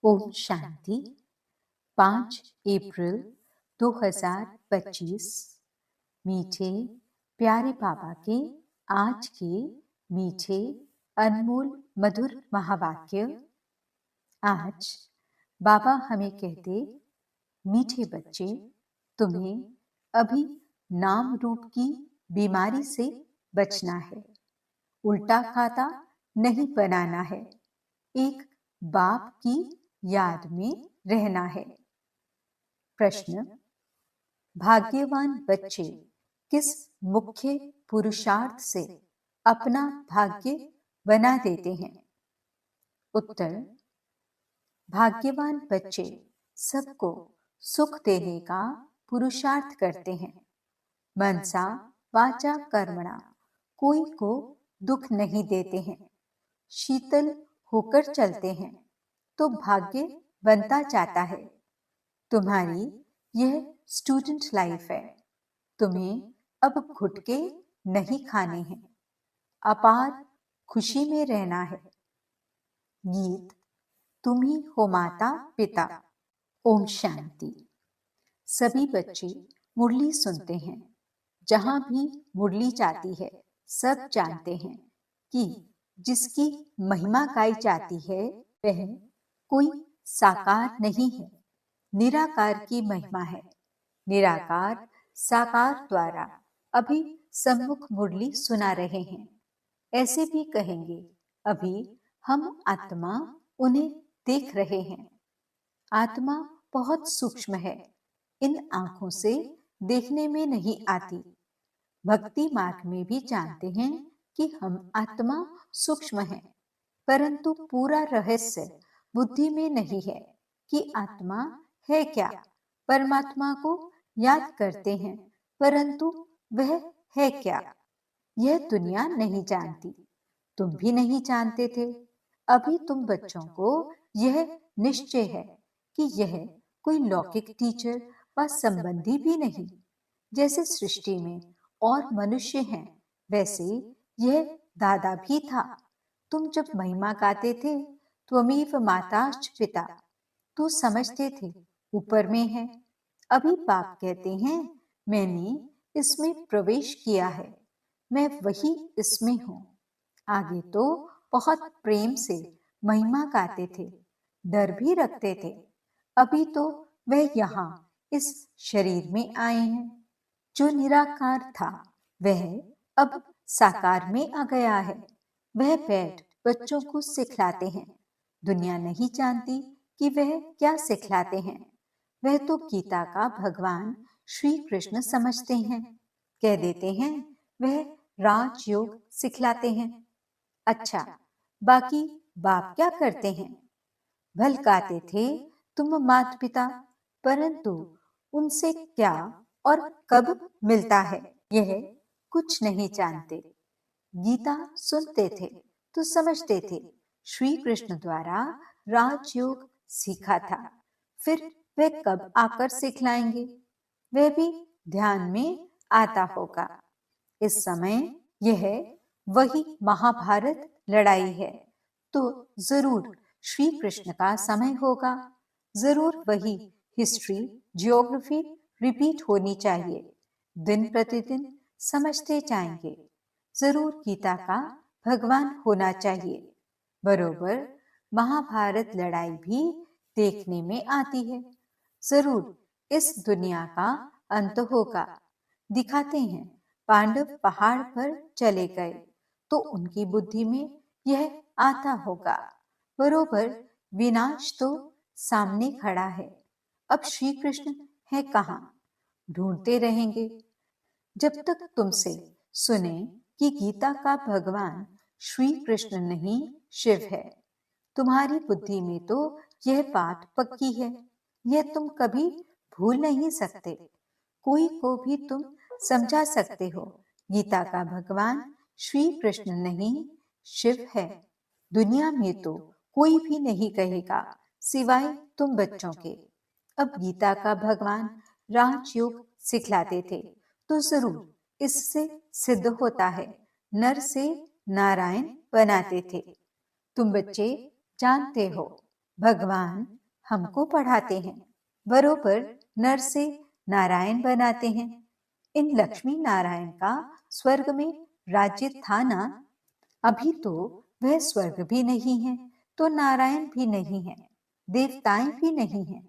ओम शांति। 5 अप्रैल 2025। मीठे प्यारे बाबा के आज के मीठे अनमोल मधुर महावाक्य। आज बाबा हमें कहते, मीठे बच्चे, तुम्हें अभी नाम रूप की बीमारी से बचना है। उल्टा खाता नहीं बनाना है। एक बाप की याद में रहना है। प्रश्न: भाग्यवान बच्चे किस मुख्य पुरुषार्थ से अपना भाग्य बना देते हैं? उत्तर: भाग्यवान बच्चे सबको सुख देने का पुरुषार्थ करते हैं। मनसा वाचा कर्मणा, कोई को दुख नहीं देते हैं। शीतल होकर चलते हैं तो भाग्य बनता जाता है। तुम्हारी यह स्टूडेंट लाइफ है। तुम्हें अब घुटके नहीं खाने हैं। अपार खुशी में रहना है। गीत: तुम ही हो माता पिता। ओम शांति। सभी बच्चे मुरली सुनते हैं। जहां भी मुरली जाती है, सब जानते हैं कि जिसकी महिमा गाई जाती है वह कोई साकार नहीं है, निराकार की महिमा है। निराकार साकार द्वारा अभी सम्मुख मुरली सुना रहे हैं। ऐसे भी कहेंगे, अभी हम आत्मा उन्हें देख रहे हैं। आत्मा बहुत सूक्ष्म है, इन आंखों से देखने में नहीं आती। भक्ति मार्ग में भी जानते हैं कि हम आत्मा सूक्ष्म हैं, परंतु पूरा रहस्य बुद्धि में नहीं है कि आत्मा है क्या। परमात्मा को याद करते हैं, परंतु वह है क्या, यह दुनिया नहीं जानती। तुम भी नहीं जानते थे। अभी तुम बच्चों को यह निश्चय है कि यह कोई लौकिक टीचर व संबंधी भी नहीं। जैसे सृष्टि में और मनुष्य हैं, वैसे यह दादा भी था। तुम जब महिमा गाते थे, त्वमेव माताश्च पिता, तो समझते थे ऊपर में है। अभी बाप कहते हैं, मैंने इसमें प्रवेश किया है, मैं वही इसमें हूँ। आगे तो बहुत प्रेम से महिमा गाते थे, डर भी रखते थे। अभी तो वह यहाँ इस शरीर में आए हैं। जो निराकार था वह अब साकार में आ गया है। वह बैठ बच्चों को सिखलाते हैं। दुनिया नहीं जानती कि वह क्या सिखलाते हैं। वह तो गीता का भगवान श्री कृष्ण समझते हैं। कह देते हैं वह राजयोग सिखलाते हैं। अच्छा, बाकी बाप क्या करते हैं? भलकाते थे तुम माता पिता, परंतु उनसे क्या और कब मिलता है यह कुछ नहीं जानते। गीता सुनते थे तो समझते थे श्री कृष्ण द्वारा राजयोग सीखा था। फिर वे कब आकर सिखलाएंगे, वह भी ध्यान में आता होगा। इस समय यह वही महाभारत लड़ाई है, तो जरूर श्री कृष्ण का समय होगा। जरूर वही हिस्ट्री जियोग्राफी रिपीट होनी चाहिए। दिन प्रतिदिन समझते जाएंगे। जरूर गीता का भगवान होना चाहिए। बरोबर महाभारत लड़ाई भी देखने में आती है। जरूर इस दुनिया का अंत होगा। दिखाते हैं पांडव पहाड़ पर चले गए तो उनकी बुद्धि में यह आता होगा। बरोबर विनाश तो सामने खड़ा है। अब श्री कृष्ण है कहाँ? ढूंढते रहेंगे जब तक तुमसे सुने कि गीता का भगवान श्री कृष्ण नहीं शिव है। तुम्हारी बुद्धि में तो यह बात पक्की है, यह तुम कभी भूल नहीं सकते। कोई को भी तुम समझा सकते हो गीता का भगवान श्री कृष्ण नहीं शिव है। दुनिया में तो कोई भी नहीं कहेगा सिवाय तुम बच्चों के। अब गीता का भगवान राजयोग सिखलाते थे तो जरूर इससे सिद्ध होता है नर से नारायण बनाते थे। तुम बच्चे जानते हो भगवान हमको पढ़ाते हैं, बरोबर नर से नारायण बनाते हैं। इन लक्ष्मी नारायण का स्वर्ग में राज्य था ना। अभी तो वह स्वर्ग भी नहीं है, तो नारायण भी नहीं है, देवताएं भी नहीं हैं।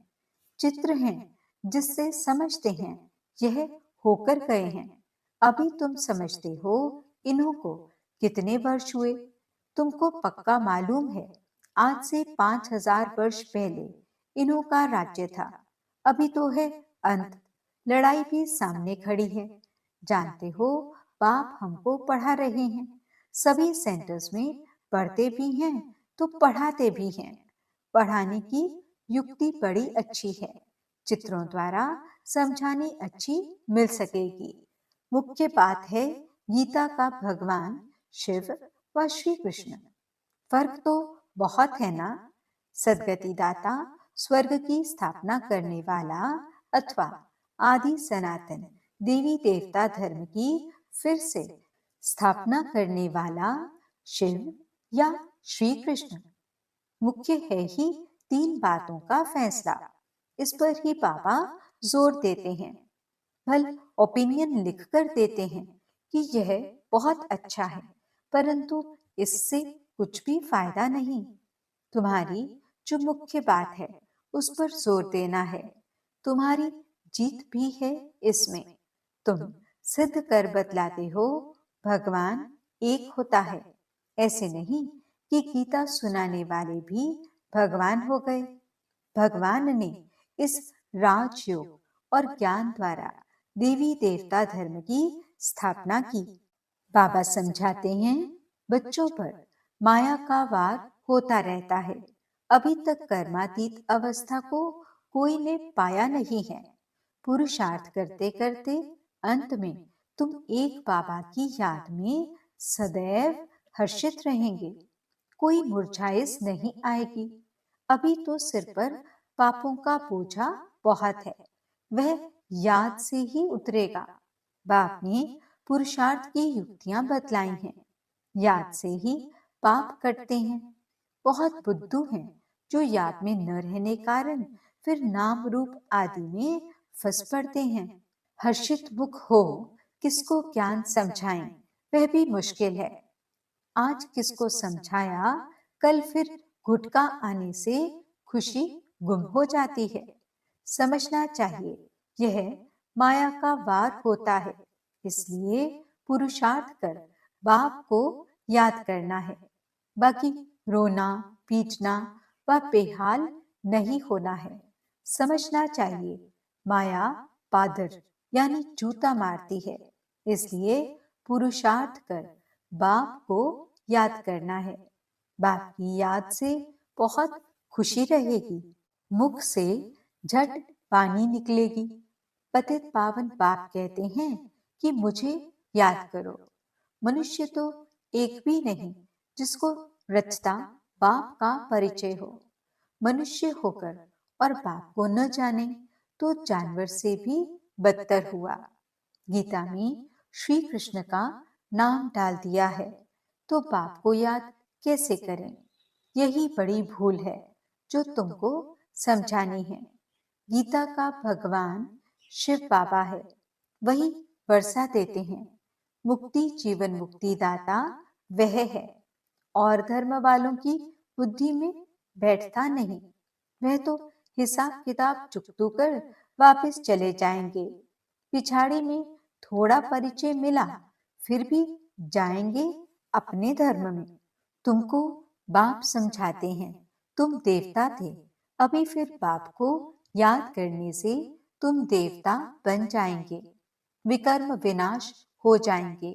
चित्र हैं जिससे समझते हैं यह होकर गए हैं। अभी तुम समझते हो इन्हों को कितने वर्ष हुए। तुमको पक्का मालूम है आज से 5000 वर्ष पहले इन्हों का राज्य था। अभी तो है अंत, लड़ाई भी सामने खड़ी है। जानते हो बाप हमको पढ़ा रहे हैं। सभी सेंटर्स में पढ़ते भी हैं तो पढ़ाते भी हैं। पढ़ाने की युक्ति बड़ी अच्छी है, चित्रों द्वारा समझानी अच्छी मिल सकेगी। मुख्य बात है गीता का भगवान शिव व श्री कृष्ण। फर्क तो बहुत है ना। सदगति दाता, स्वर्ग की स्थापना करने वाला, अथवा आदि सनातन देवी देवता धर्म की फिर से स्थापना करने वाला शिव या श्री कृष्ण। मुख्य है ही तीन बातों का फैसला। इस पर ही बाबा जोर देते हैं। भल ओपिनियन लिख कर देते हैं कि यह बहुत अच्छा है, परंतु इससे कुछ भी फायदा नहीं। तुम्हारी जो मुख्य बात है उस पर जोर देना है। तुम्हारी जीत भी है इसमें। तुम सिद्ध कर बतलाते हो भगवान एक होता है। ऐसे नहीं कि गीता सुनाने वाले भी भगवान हो गए। भगवान ने इस राजयोग और ज्ञान द्वारा देवी देवता धर्म की स्थापना की। बाबा समझाते हैं बच्चों पर माया का वार होता रहता है। अभी तक कर्मातीत अवस्था को कोई ने पाया नहीं है। पुरुषार्थ करते करते अंत में तुम एक बाबा की याद में सदैव हर्षित रहेंगे। कोई मुरझाइश नहीं आएगी। अभी तो सिर पर पापों का बोझा बहुत है, वह याद से ही उतरेगा। बाप ने पुरुषार्थ की युक्तियां बतलाई हैं। याद से ही पाप कटते हैं। बहुत बुद्धू हैं जो याद में न रहने कारण फिर नाम रूप आदि में फंस पड़ते हैं। हर्षित मुख हो किसको ज्ञान समझाएं, वह भी मुश्किल है। आज किसको समझाया, कल फिर गुटका आने से खुशी गुम हो जाती है। समझना चाहिए यह माया का वार होता है। इसलिए पुरुषार्थ कर बाप को याद करना है। बाकी रोना पीटना व बेहाल नहीं होना है। समझना चाहिए माया पादर यानी जूता मारती है। इसलिए पुरुषार्थ कर बाप को याद करना है। बाप की याद से बहुत खुशी रहेगी। मुख से झट पानी निकलेगी। पतित पावन बाप कहते हैं कि मुझे याद करो। मनुष्य तो एक भी नहीं जिसको रचता बाप का परिचय हो। मनुष्य होकर और बाप को न जाने तो जानवर से भी बदतर हुआ। गीता में श्री कृष्ण का नाम डाल दिया है तो बाप को याद कैसे करें। यही बड़ी भूल है जो तुमको समझानी है। गीता का भगवान शिव बाबा है, वही वर्षा देते हैं। मुक्ति जीवन मुक्ति दाता वह है, और धर्म वालों की बुद्धि में बैठता नहीं। वह तो हिसाब किताब चुकतू कर वापस चले जाएंगे। पिछाड़ी में थोड़ा परिचय मिला फिर भी जाएंगे अपने धर्म में। तुमको बाप समझाते हैं तुम देवता थे, अभी फिर बाप को याद करने से तुम देवता बन जाएंगे। विकर्म विनाश हो जाएंगे।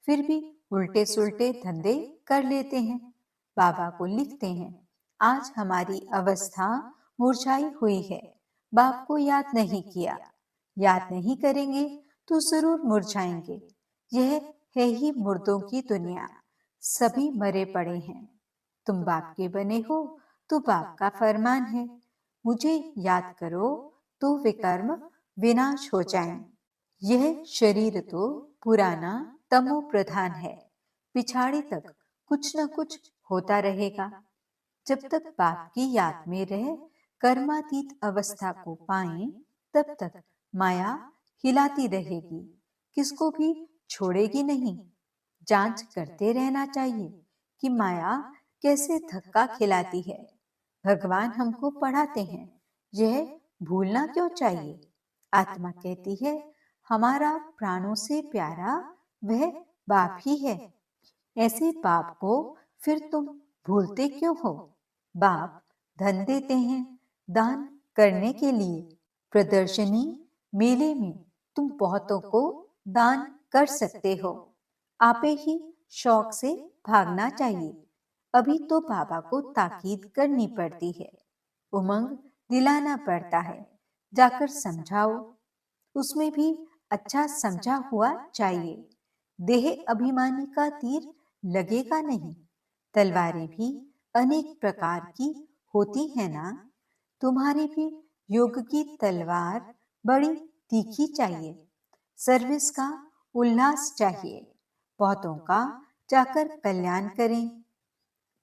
फिर भी उल्टे सुल्टे धंधे कर लेते हैं। बाबा को लिखते हैं आज हमारी अवस्था मुरझाई हुई है। बाप को याद नहीं किया। याद नहीं करेंगे तो जरूर मुरझाएंगे। यह है ही मुर्दों की दुनिया। सभी मरे पड़े हैं। तुम बाप के बने हो तो बाप का फरमान है मुझे याद करो तो विकर्म विनाश हो जाएं। यह शरीर तो पुराना तमो प्रधान है। पिछाड़ी तक कुछ न कुछ होता रहेगा। जब तक बाप की याद में रह कर्मातीत अवस्था को पाएं, तब तक माया हिलाती रहेगी, किसको भी छोड़ेगी नहीं। जांच करते रहना चाहिए कि माया कैसे धक्का खिलाती है। भगवान हमको पढ़ाते हैं, यह भूलना क्यों चाहिए। आत्मा कहती है, हमारा प्राणों से प्यारा वह बाप ही है। ऐसे बाप को फिर तुम भूलते क्यों हो। बाप धन देते हैं दान करने के लिए। प्रदर्शनी मेले में तुम बहुतों को दान कर सकते हो। आपे ही शौक से भागना चाहिए। अभी तो बाबा को ताकीद करनी पड़ती है, उमंग दिलाना पड़ता है। जाकर समझाओ, उसमें भी अच्छा समझा हुआ चाहिए। देह अभिमानी का तीर लगेगा नहीं। तलवारें भी अनेक प्रकार की होती है ना। तुम्हारी भी योग की तलवार बड़ी तीखी चाहिए। सर्विस का उल्लास चाहिए। बहुतों का जाकर कल्याण करें।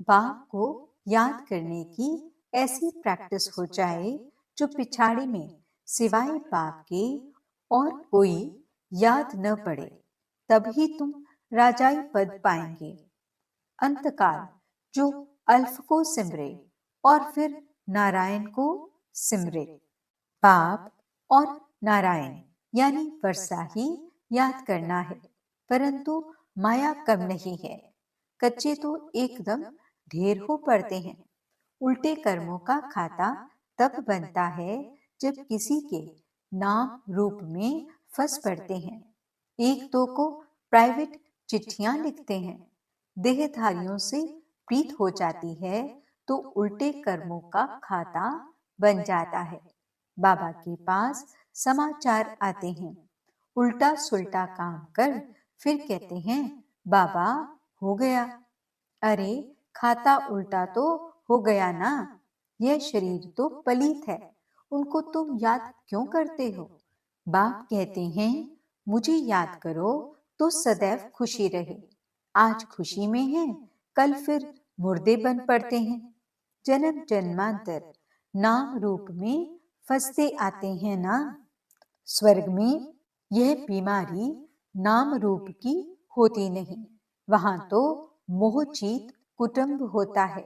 बाप को याद करने की ऐसी प्रैक्टिस हो जाए जो पिछाड़ी में सिवाय बाप के और कोई याद न पड़े। तभी तुम राजाई पद पाएंगे। अंतकाल जो अल्फ को सिमरे और फिर नारायण को सिमरे। बाप और नारायण यानी वर्षा ही याद करना है, परंतु माया कम नहीं है। कच्चे तो एकदम ढेर हो पड़ते हैं। उल्टे कर्मों का खाता तब बनता है जब किसी के नाम रूप में फंस पड़ते हैं। एक दो को प्राइवेट चिट्ठियां लिखते हैं। देहधारियों से प्रीत हो जाती है तो उल्टे कर्मों का खाता बन जाता है। बाबा के पास समाचार आते हैं, उल्टा सुल्टा काम कर फिर कहते हैं बाबा हो गया। अरे खाता उल्टा तो हो गया ना। यह शरीर तो पलीत है, उनको तुम याद क्यों करते हो। बाप कहते हैं मुझे याद करो तो सदैव खुशी रहे। आज खुशी में है, कल फिर मुर्दे बन पड़ते हैं। जन्म जन्मांतर नाम रूप में फंसते आते हैं ना। स्वर्ग में यह बीमारी नाम रूप की होती नहीं। वहां तो मोहचीत कुटुंब होता है।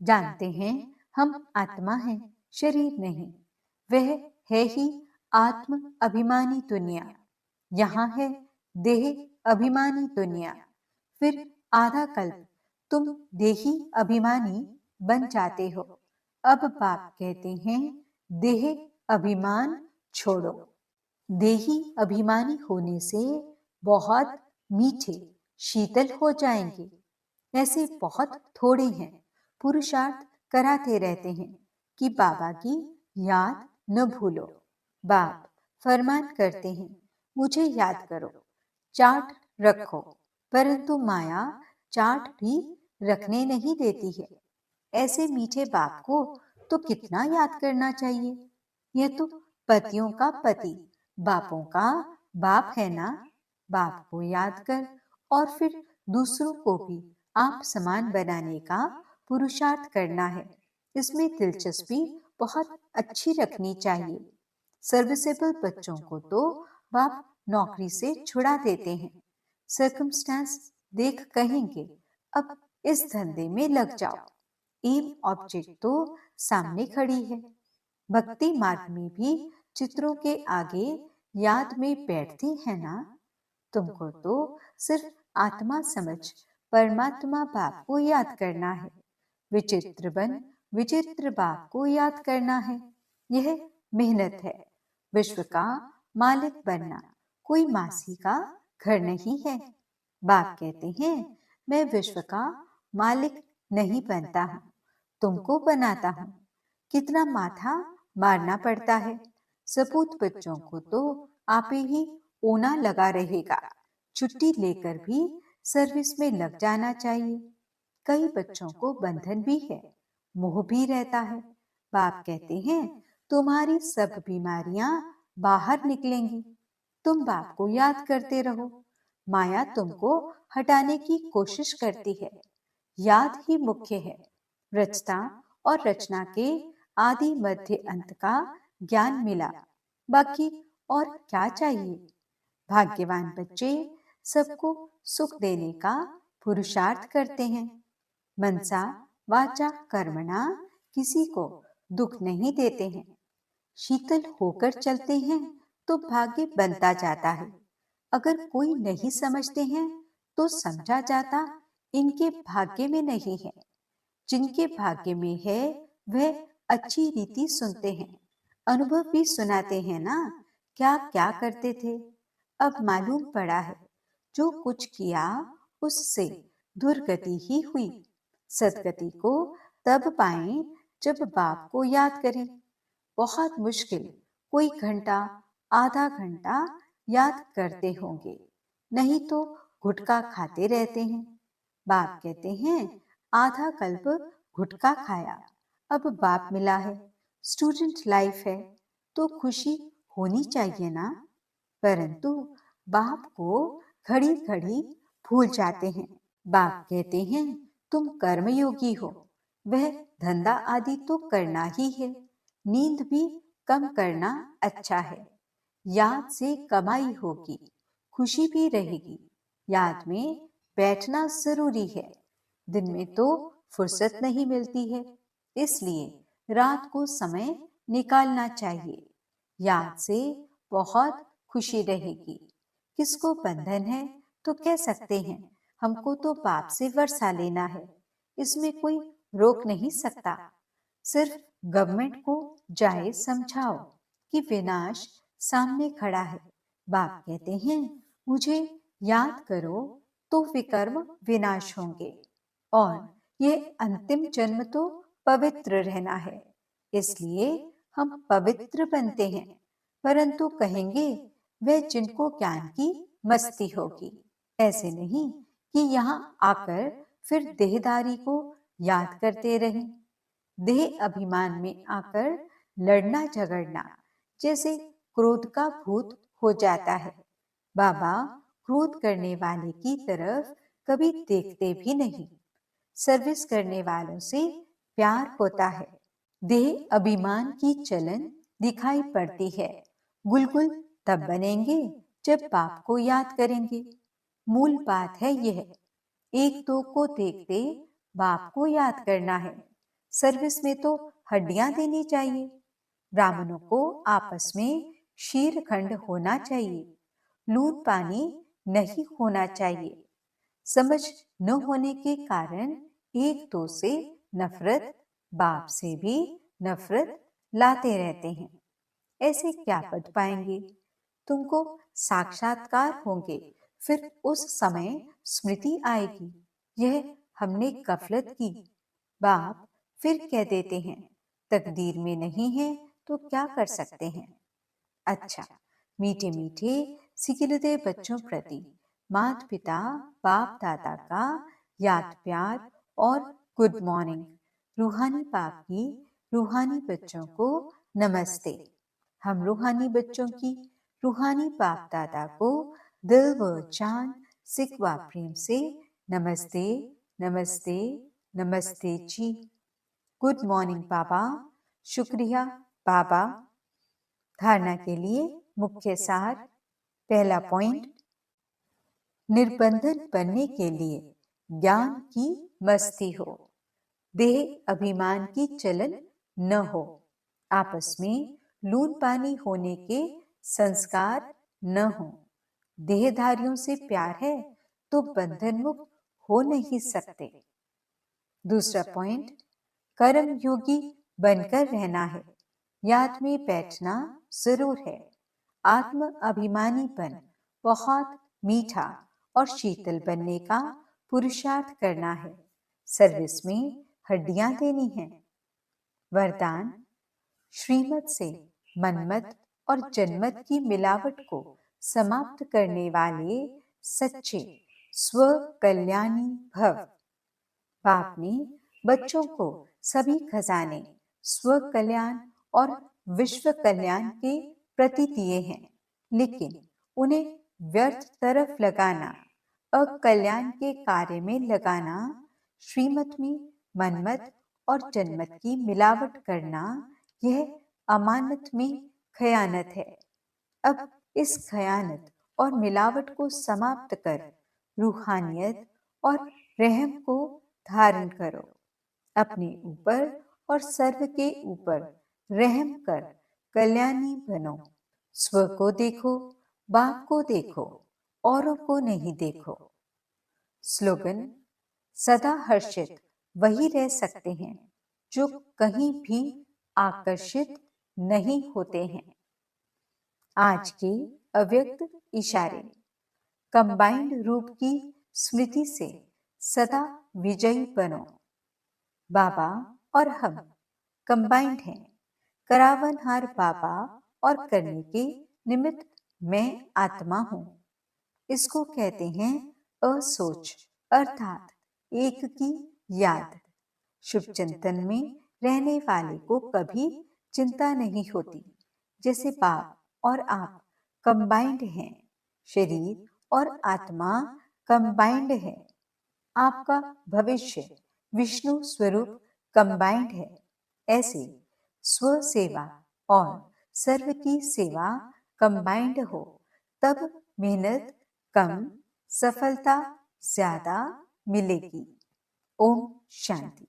जानते हैं हम आत्मा हैं, शरीर नहीं। वह है ही आत्म अभिमानी दुनिया। यहाँ है देह अभिमानी दुनिया। फिर आधा कल्प तुम देही अभिमानी बन जाते हो। अब बाप कहते हैं देह अभिमान छोड़ो। देही अभिमानी होने से बहुत मीठे शीतल हो जाएंगे। ऐसे बहुत थोड़े हैं, पुरुषार्थ कराते रहते हैं कि बाबा की याद न भूलो। बाप फरमान करते हैं मुझे याद करो, चार्ट रखो। परंतु माया चार्ट भी रखने नहीं देती है। ऐसे मीठे बाप को तो कितना याद करना चाहिए। यह तो पतियों का पति बापों का बाप है ना। बाप को याद कर और फिर दूसरों को भी आप समान बनाने का पुरुषार्थ करना है। इसमें दिलचस्पी बहुत अच्छी रखनी चाहिए। सर्विसेबल बच्चों को तो बाप नौकरी से छुड़ा देते हैं। सर्कमस्टेंस देख कहेंगे अब इस धंधे में लग जाओ। एम ऑब्जेक्ट तो सामने खड़ी है। भक्ति मार्ग में भी चित्रों के आगे याद में बैठती है ना। तुमको तो सिर्फ आत्मा समझ परमात्मा बाप को याद करना है। विचित्र बन विचित्र बाप को याद करना है। यह मेहनत है। विश्व का मालिक बनना कोई मासी का घर नहीं है। बाप कहते हैं मैं विश्व का मालिक नहीं बनता हूँ, तुमको बनाता हूँ। कितना माथा मारना पड़ता है। सपूत बच्चों को तो आपे ही ओना लगा रहेगा। छुट्टी लेकर भी सर्विस में लग जाना चाहिए। कई बच्चों को बंधन भी है, मोह भी रहता है। बाप कहते हैं तुम्हारी सब बीमारियां बाहर निकलेंगी। तुम बाप को याद करते रहो। माया तुमको हटाने की कोशिश करती है। याद ही मुख्य है। रचता और रचना के आदि मध्य अंत का ज्ञान मिला। बाकी और क्या चाहिए? भाग्यवान बच्चे सबको सुख देने का पुरुषार्थ करते हैं। मनसा वाचा कर्मणा किसी को दुख नहीं देते हैं। शीतल होकर चलते हैं तो भाग्य बनता जाता है। अगर कोई नहीं समझते हैं तो समझा जाता इनके भाग्य में नहीं है। जिनके भाग्य में है वह अच्छी रीति सुनते हैं, अनुभव भी सुनाते हैं ना। क्या क्या करते थे, अब मालूम पड़ा है। जो कुछ किया उससे दुर्गति ही हुई। सदगति को तब पाएं जब बाप को याद करें। बहुत मुश्किल कोई घंटा आधा घंटा याद करते होंगे, नहीं तो गुटखा खाते रहते हैं। बाप कहते हैं आधा कल्प गुटखा खाया, अब बाप मिला है, स्टूडेंट लाइफ है तो खुशी होनी चाहिए ना। परंतु बाप को घड़ी घड़ी भूल जाते हैं। बाप कहते हैं तुम कर्मयोगी हो, वह धंधा आदि तो करना ही है। नींद भी कम करना अच्छा है। याद से कमाई होगी, खुशी भी रहेगी। याद में बैठना जरूरी है। दिन में तो फुर्सत नहीं मिलती है, इसलिए रात को समय निकालना चाहिए। याद से बहुत खुशी रहेगी। किसको बंधन है तो कह सकते हैं हमको तो पाप से वर्षा लेना है, इसमें कोई रोक नहीं सकता। सिर्फ गवर्नमेंट को जाए समझाओ कि विनाश सामने खड़ा है। बाप कहते हैं मुझे याद करो तो विकर्म विनाश होंगे। और ये अंतिम जन्म तो पवित्र रहना है, इसलिए हम पवित्र बनते हैं। परंतु कहेंगे वे जिनको ज्ञान की मस्ती होगी। ऐसे नहीं कि यहाँ आकर फिर देहदारी को याद करते रहें। देह अभिमान में आकर लड़ना झगड़ना जैसे क्रोध का भूत हो जाता है। बाबा क्रोध करने वाले की तरफ कभी देखते भी नहीं। सर्विस करने वालों से प्यार होता है। देह अभिमान की चलन दिखाई पड़ती है। गुलगुल तब बनेंगे जब बाप को याद करेंगे। मूल बात है यह, एक दो को देखते बाप को याद करना है। सर्विस में तो हड्डियां देनी चाहिए। ब्राह्मणों को आपस में शीर खंड होना चाहिए। लूट पानी नहीं होना चाहिए। समझ न होने के कारण एक दो से नफरत, बाप से भी नफरत लाते रहते हैं। ऐसे क्या पद पाएंगे? तुमको साक्षात्कार होंगे, फिर उस समय स्मृति आएगी यह हमने गफलत की। बाप फिर कह देते हैं तकदीर में नहीं है तो क्या कर सकते हैं। अच्छा, मीठे मीठे सिकिलते बच्चों प्रति माता पिता बाप दादा का याद प्यार और गुड मॉर्निंग। रूहानी बाप की रूहानी बच्चों को नमस्ते। हम रूहानी बच्चों की रूहानी बाप दादा को दिल व जान सिकवा प्रेम से नमस्ते नमस्ते नमस्ते जी। गुड मॉर्निंग बाबा। शुक्रिया बाबा। धारणा के लिए मुख्य सार। पहला पॉइंट, निर्बंधन बनने के लिए ज्ञान की मस्ती हो, देह अभिमान की चलन न हो, आपस में लून पानी होने के संस्कार न हो। देहधारियों से प्यार है तो बंधन मुक्त हो नहीं सकते। दूसरा पॉइंट, कर्म योगी बनकर रहना है। याद में बैठना जरूर है। आत्म अभिमानीपन बहुत मीठा और शीतल बनने का पुरुषार्थ करना है। सर्विस में हड्डियां देनी है। वरदान, श्रीमत से मनमत और जनमत की मिलावट को समाप्त करने वाले सच्चे स्व कल्याणी भव। बाप ने बच्चों को सभी खजाने स्व कल्याण और विश्व कल्याण के प्रति दिए हैं, लेकिन उन्हें व्यर्थ तरफ लगाना, अकल्याण के कार्य में लगाना श्रीमत में मनमत और जनमत की मिलावट करना, यह अमानत में खयानत है। अब इस खयानत और मिलावट को समाप्त कर रूहानियत और रहम को धारण करो। अपने ऊपर और सर्व के ऊपर रहम कर कल्याणी बनो। स्व को देखो, बाप को देखो, औरों को नहीं देखो। स्लोगन: सदा हर्षित वही रह सकते हैं जो कहीं भी आकर्षित नहीं होते हैं। आज के अव्यक्त इशारे: कंबाइंड रूप की स्मृति से सदा विजयी बनो। बाबा और हम कंबाइंड हैं। करावनहार बाबा और करने के निमित्त मैं आत्मा हूँ। इसको कहते हैं असोच, अर्थात एक की याद। शुभ चिंतन में रहने वाले को कभी चिंता नहीं होती। जैसे बाप और आप कंबाइंड हैं, शरीर और आत्मा कंबाइंड है। आपका भविष्य विष्णु स्वरूप कंबाइंड है। ऐसे स्व सेवा और सर्व की सेवा कंबाइंड हो, तब मेहनत कम, सफलता ज्यादा मिलेगी। ओम शांति।